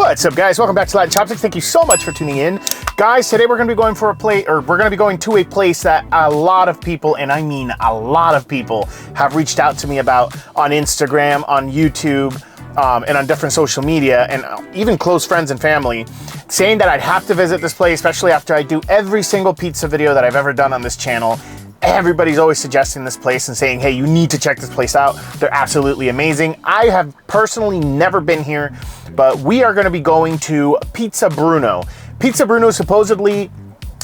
What's up, guys? Welcome back to Latin Chopsticks. Thank you so much for tuning in. Guys, today we're going to be going for we're going to be going to a place that a lot of people, and I mean a lot of people, have reached out to me about on Instagram, on YouTube, and on different social media, and even close friends and family, saying that I'd have to visit this place, especially after I do every single pizza video that I've ever done on this channel. Everybody's always suggesting this place and saying, hey, you need to check this place out. They're absolutely amazing. I have personally never been here, but we are going to be going to Pizza Bruno. Pizza Bruno is supposedly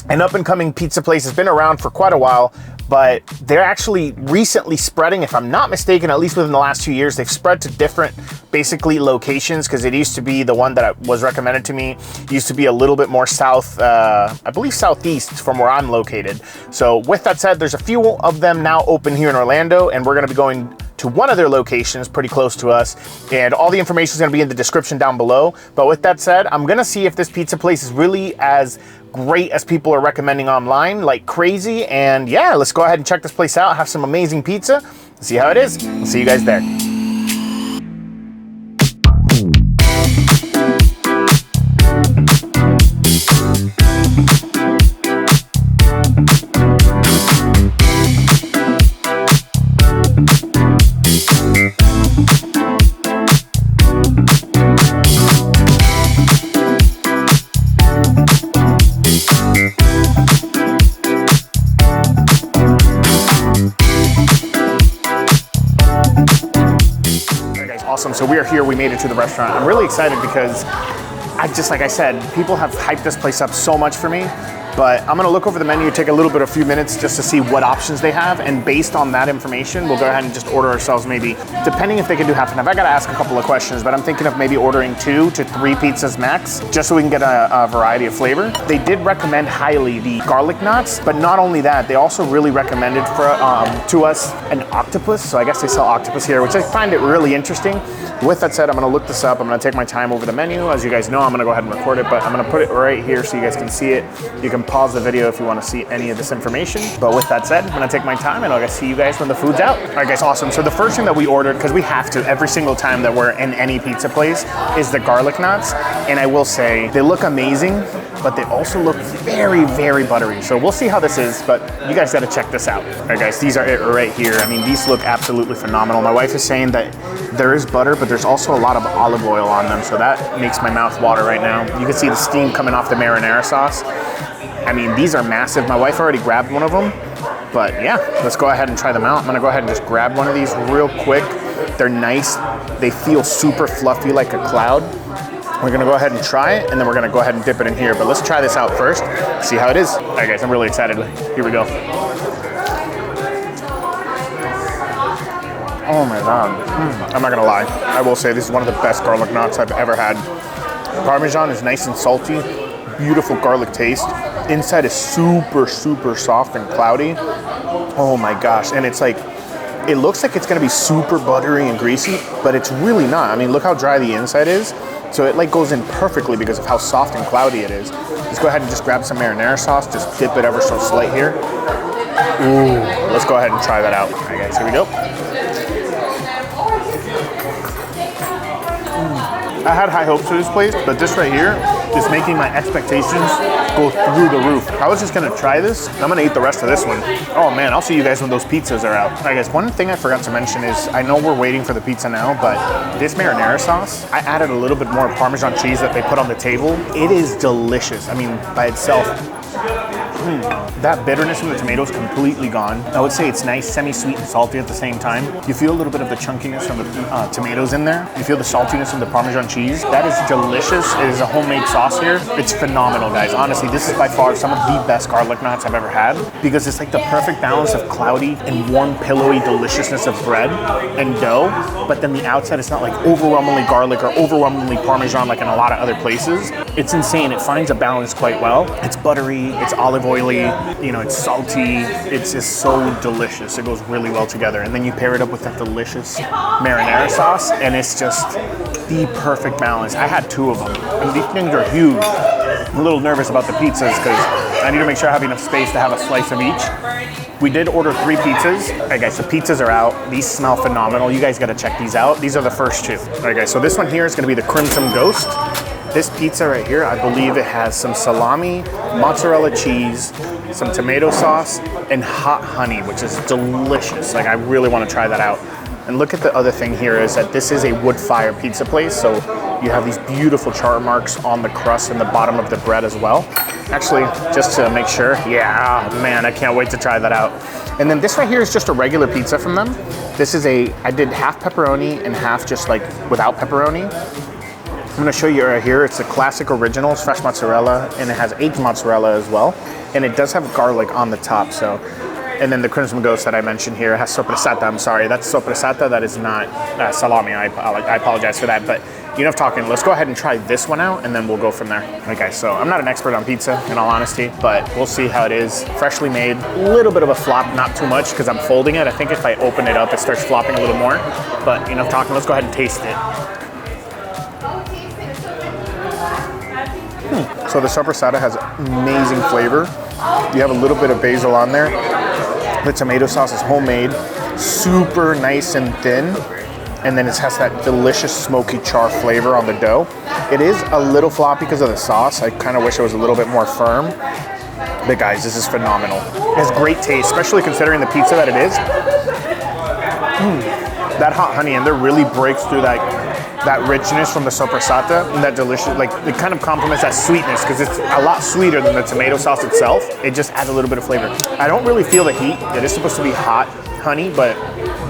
an up-and-coming pizza place. It's been around for quite a while, but they're actually recently spreading, if I'm not mistaken, at least within the last 2 years, they've spread to different, basically, locations, because it used to be the one that was recommended to me. It used to be a little bit more south, I believe southeast from where I'm located. So with that said, there's a few of them now open here in Orlando, and we're going to be going to one of their locations pretty close to us, and all the information is going to be in the description down below. But with that said, I'm going to see if this pizza place is really as great as people are recommending online like crazy. And yeah, let's go ahead and check this place out, have some amazing pizza, see how it is. I'll see you guys there. Awesome, so we are here, we made it to the restaurant. I'm really excited because like I said, people have hyped this place up so much for me, but I'm gonna look over the menu, take a few minutes just to see what options they have, and based on that information, we'll go ahead and just order ourselves maybe, depending if they can do half and half. I gotta ask a couple of questions, but I'm thinking of maybe ordering 2 to 3 pizzas max, just so we can get a variety of flavor. They did recommend highly the garlic knots, but not only that, they also really recommended to us an octopus. So I guess they sell octopus here, which I find it really interesting. With that said, I'm gonna look this up. I'm gonna take my time over the menu. As you guys know, I'm gonna go ahead and record it, but I'm gonna put it right here so you guys can see it. You can pause the video if you wanna see any of this information. But with that said, I'm gonna take my time and I'll see you guys when the food's out. All right, guys, awesome. So the first thing that we ordered, because we have to every single time that we're in any pizza place, is the garlic knots. And I will say, they look amazing, but they also look very, very buttery. So we'll see how this is, but you guys gotta check this out. All right, guys, these are it right here. I mean, these look absolutely phenomenal. My wife is saying that there is butter, but there's also a lot of olive oil on them, so that makes my mouth water right now. You can see the steam coming off the marinara sauce. I mean, these are massive. My wife already grabbed one of them, but yeah, let's go ahead and try them out. I'm gonna go ahead and just grab one of these real quick. They're nice. They feel super fluffy like a cloud. We're gonna go ahead and try it, and then we're gonna go ahead and dip it in here, but let's try this out first, see how it is. All right, guys, I'm really excited. Here we go. Oh my God. I'm not gonna lie. I will say this is one of the best garlic knots I've ever had. Parmesan is nice and salty, beautiful garlic taste. Inside is super, super soft and cloudy. Oh my gosh, and it's like, it looks like it's gonna be super buttery and greasy, but it's really not. I mean, look how dry the inside is. So it like goes in perfectly because of how soft and cloudy it is. Let's go ahead and just grab some marinara sauce, just dip it ever so slight here. Ooh, let's go ahead and try that out. All right, guys, here we go. I had high hopes for this place, but this right here is making my expectations go through the roof. I was just gonna try this. I'm gonna eat the rest of this one. Oh man, I'll see you guys when those pizzas are out. All right, guys, one thing I forgot to mention is, I know we're waiting for the pizza now, but this marinara sauce, I added a little bit more Parmesan cheese that they put on the table. It is delicious. I mean, by itself, that bitterness from the tomatoes completely gone. I would say it's nice, semi-sweet and salty at the same time. You feel a little bit of the chunkiness from the tomatoes in there. You feel the saltiness from the Parmesan cheese. That is delicious. It is a homemade sauce here. It's phenomenal, guys. Honestly, this is by far some of the best garlic knots I've ever had, because it's like the perfect balance of cloudy and warm, pillowy deliciousness of bread and dough, but then the outside is not like overwhelmingly garlic or overwhelmingly Parmesan like in a lot of other places. It's insane. It finds a balance quite well. It's buttery, it's olive oily, you know, it's salty. It's just so delicious. It goes really well together. And then you pair it up with that delicious marinara sauce, and it's just the perfect balance. I had 2 of them, and these things are huge. I'm a little nervous about the pizzas because I need to make sure I have enough space to have a slice of each. We did order 3 pizzas. All right, guys, the pizzas are out. These smell phenomenal. You guys got to check these out. These are the first 2. All right, guys, so this one here is going to be the Crimson Ghost. This pizza right here, I believe it has some salami, mozzarella cheese, some tomato sauce, and hot honey, which is delicious. Like, I really want to try that out. And look at the other thing here is that this is a wood fire pizza place, so you have these beautiful char marks on the crust and the bottom of the bread as well. Actually, just to make sure, yeah, man, I can't wait to try that out. And then this right here is just a regular pizza from them. This is I did half pepperoni and half just like without pepperoni. I'm gonna show you right here, it's the classic originals, fresh mozzarella, and it has aged mozzarella as well. And it does have garlic on the top, so. And then the Crimson Ghost that I mentioned here has soppressata. I'm sorry, that's soppressata. That is not salami. I apologize for that. But enough talking. Let's go ahead and try this one out, and then we'll go from there. Okay, so I'm not an expert on pizza, in all honesty, but we'll see how it is. Freshly made, a little bit of a flop, not too much, because I'm folding it. I think if I open it up, it starts flopping a little more. But enough talking. Let's go ahead and taste it. So the soppressata has amazing flavor. You have a little bit of basil on there. The tomato sauce is homemade, super nice and thin, and then it has that delicious smoky char flavor on the dough. It is a little floppy because of the sauce. I kind of wish it was a little bit more firm. But guys, this is phenomenal. It has great taste, especially considering the pizza that it is. That hot honey in there really breaks through that richness from the soppressata and that delicious, like it kind of complements that sweetness because it's a lot sweeter than the tomato sauce itself. It just adds a little bit of flavor. I don't really feel the heat. It is supposed to be hot honey, but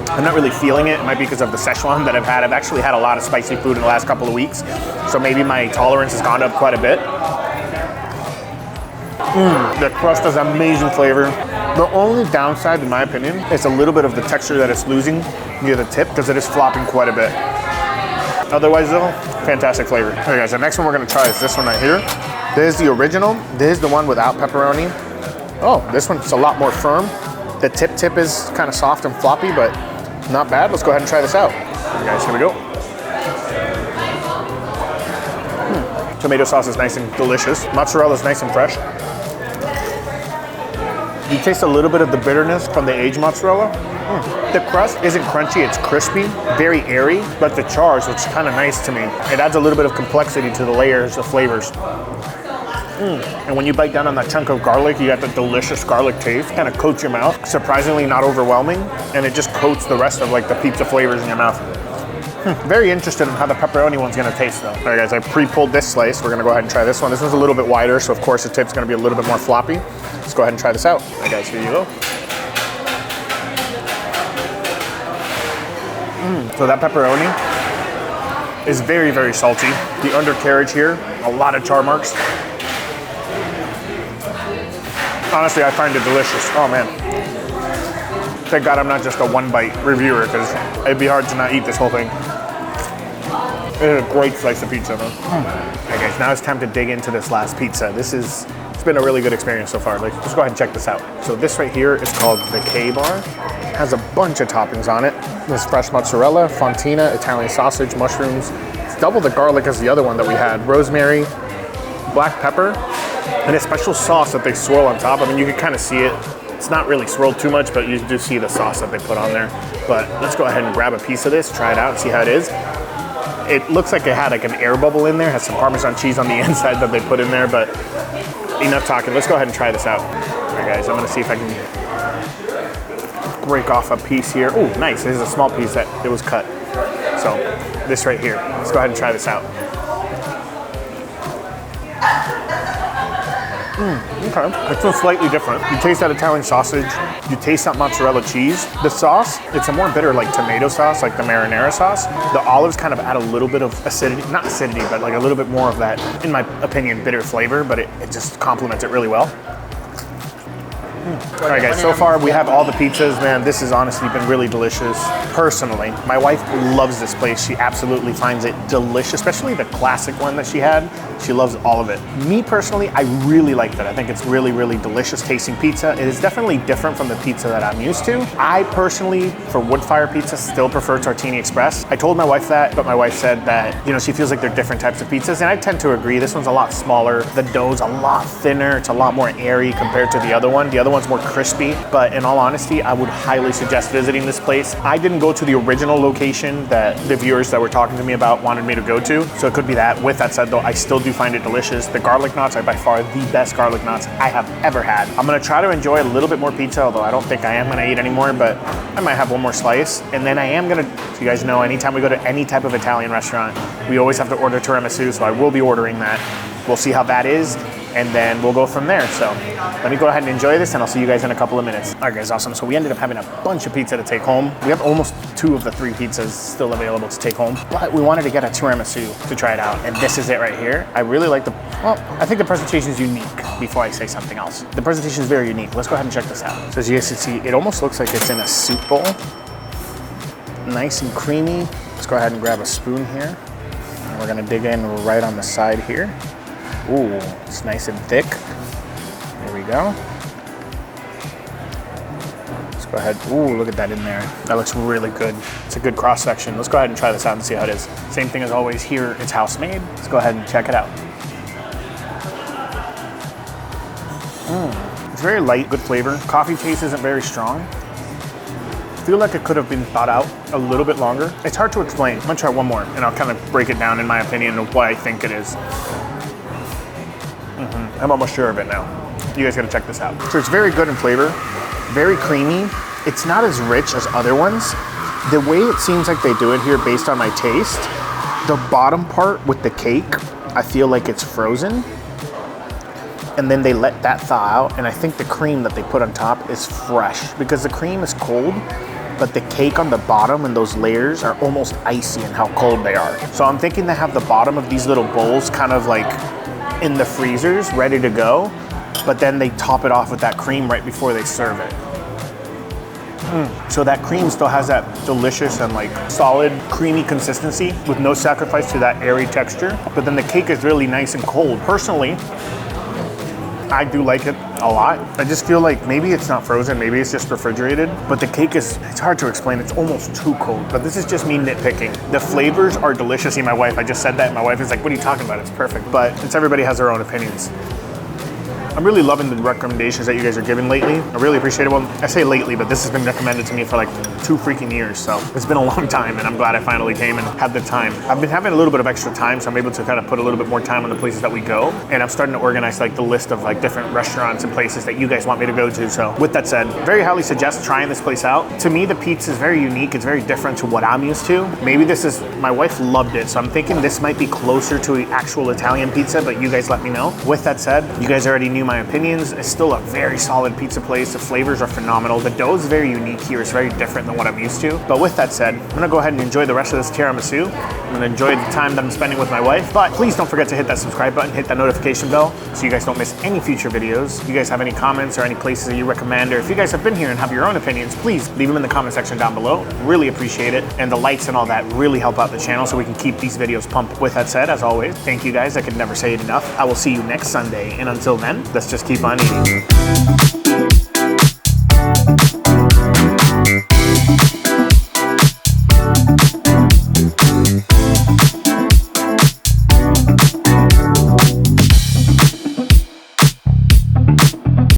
I'm not really feeling it. It might be because of the Szechuan that I've had. I've actually had a lot of spicy food in the last couple of weeks, so maybe my tolerance has gone up quite a bit. The crust has amazing flavor. The only downside, in my opinion, is a little bit of the texture that it's losing near the tip because it is flopping quite a bit. Otherwise though, fantastic flavor. Okay guys, the next one we're gonna try is this one right here. This is the original. This is the one without pepperoni. Oh, this one's a lot more firm. The tip is kind of soft and floppy, but not bad. Let's go ahead and try this out. Okay guys, here we go. Tomato sauce is nice and delicious. Mozzarella is nice and fresh. You taste a little bit of the bitterness from the aged mozzarella. The crust isn't crunchy, it's crispy, very airy, but the chars, which is kind of nice to me. It adds a little bit of complexity to the layers of flavors. And when you bite down on that chunk of garlic, you got the delicious garlic taste, kind of coats your mouth. Surprisingly not overwhelming, and it just coats the rest of like the pizza flavors in your mouth. Very interested in how the pepperoni one's gonna taste though. All right guys, I pre-pulled this slice. We're gonna go ahead and try this one. This one's a little bit wider, so of course the tip's gonna be a little bit more floppy. Let's go ahead and try this out. All right guys, here you go. So that pepperoni is very, very salty. The undercarriage here, a lot of char marks. Honestly, I find it delicious. Oh man. Thank God I'm not just a one-bite reviewer because it'd be hard to not eat this whole thing. It is a great slice of pizza, man. Okay guys, now it's time to dig into this last pizza. It's been a really good experience so far. Let's go ahead and check this out. So this right here is called the K-Bar. It has a bunch of toppings on it. There's fresh mozzarella, fontina, Italian sausage, mushrooms. It's double the garlic as the other one that we had. Rosemary, black pepper, and a special sauce that they swirl on top. I mean, you can kind of see it. It's not really swirled too much, but you do see the sauce that they put on there. But let's go ahead and grab a piece of this, try it out, and see how it is. It looks like it had like an air bubble in there. It has some Parmesan cheese on the inside that they put in there, but enough talking. Let's go ahead and try this out. All right, guys, I'm gonna see if I can break off a piece here. Oh, nice. This is a small piece that it was cut. So this right here. Let's go ahead and try this out. Okay, it's so slightly different. You taste that Italian sausage, you taste that mozzarella cheese. The sauce, it's a more bitter like tomato sauce, like the marinara sauce. The olives kind of add a little bit of acidity, not acidity, but like a little bit more of that, in my opinion, bitter flavor, but it just complements it really well. All right guys, so far we have all the pizzas, man. This has honestly been really delicious. Personally, my wife loves this place. She absolutely finds it delicious, especially the classic one that she had. She loves all of it. Me personally, I really liked it. I think it's really, really delicious tasting pizza. It is definitely different from the pizza that I'm used to. I personally, for wood fire pizza, still prefer Tortini Express. I told my wife that, but my wife said that, you know, she feels like they're different types of pizzas, and I tend to agree. This one's a lot smaller. The dough's a lot thinner. It's a lot more airy compared to the other one. The other one one's more crispy, but in all honesty, I would highly suggest visiting this place. I didn't go to the original location that the viewers that were talking to me about wanted me to go to, so it could be that. With that said though, I still do find it delicious. The garlic knots are by far the best garlic knots I have ever had. I'm gonna try to enjoy a little bit more pizza, although I don't think I am gonna eat anymore, but I might have one more slice. And then I am gonna, so you guys know, anytime we go to any type of Italian restaurant, we always have to order tiramisu, so I will be ordering that. We'll see how that is, and then we'll go from there. So let me go ahead and enjoy this, and I'll see you guys in a couple of minutes. All right guys, awesome. So we ended up having a bunch of pizza to take home. We have almost 2 of the 3 pizzas still available to take home, but we wanted to get a tiramisu to try it out, and this is it right here. I really like well, I think the presentation is unique before I say something else. The presentation is very unique. Let's go ahead and check this out. So as you guys can see, it almost looks like it's in a soup bowl. Nice and creamy. Let's go ahead and grab a spoon here. And we're gonna dig in right on the side here. Ooh, it's nice and thick. There we go. Let's go ahead. Ooh, look at that in there. That looks really good. It's a good cross section. Let's go ahead and try this out and see how it is. Same thing as always here, it's house made. Let's go ahead and check it out. It's very light, good flavor. Coffee taste isn't very strong. I feel like it could have been thought out a little bit longer. It's hard to explain. I'm gonna try one more and I'll kind of break it down in my opinion of what I think it is. I'm almost sure of it now. You guys gotta check this out. So it's very good in flavor, very creamy. It's not as rich as other ones. The way it seems like they do it here based on my taste, the bottom part with the cake, I feel like it's frozen. And then they let that thaw out, and I think the cream that they put on top is fresh because the cream is cold, but the cake on the bottom and those layers are almost icy in how cold they are. So I'm thinking they have the bottom of these little bowls kind of like in the freezers, ready to go, but then they top it off with that cream right before they serve it. So that cream still has that delicious and like solid, creamy consistency with no sacrifice to that airy texture, but then the cake is really nice and cold. Personally, I do like it a lot. I just feel like maybe it's not frozen, maybe it's just refrigerated, but the cake is, it's hard to explain, it's almost too cold, but this is just me nitpicking. The flavors are delicious. See, my wife, I just said that, and my wife is like, what are you talking about? It's perfect, but it's everybody has their own opinions. I'm really loving the recommendations that you guys are giving lately. I really appreciate it. Well, I say lately, but this has been recommended to me for like 2 freaking years. So it's been a long time, and I'm glad I finally came and had the time. I've been having a little bit of extra time, so I'm able to kind of put a little bit more time on the places that we go. And I'm starting to organize like the list of like different restaurants and places that you guys want me to go to. So with that said, very highly suggest trying this place out. To me, the pizza is very unique. It's very different to what I'm used to. Maybe this is, my wife loved it, so I'm thinking this might be closer to the actual Italian pizza, but you guys let me know. With that said, you guys already knew my opinions. It's still a very solid pizza place. The flavors are phenomenal. The dough is very unique here. It's very different than what I'm used to. But with that said, I'm gonna go ahead and enjoy the rest of this tiramisu. I'm gonna enjoy the time that I'm spending with my wife. But please don't forget to hit that subscribe button, hit that notification bell so you guys don't miss any future videos. If you guys have any comments or any places that you recommend, or if you guys have been here and have your own opinions, please leave them in the comment section down below. Really appreciate it. And the likes and all that really help out the channel so we can keep these videos pumped. With that said, as always, thank you guys. I could never say it enough. I will see you next Sunday. And until then, let's just keep on eating.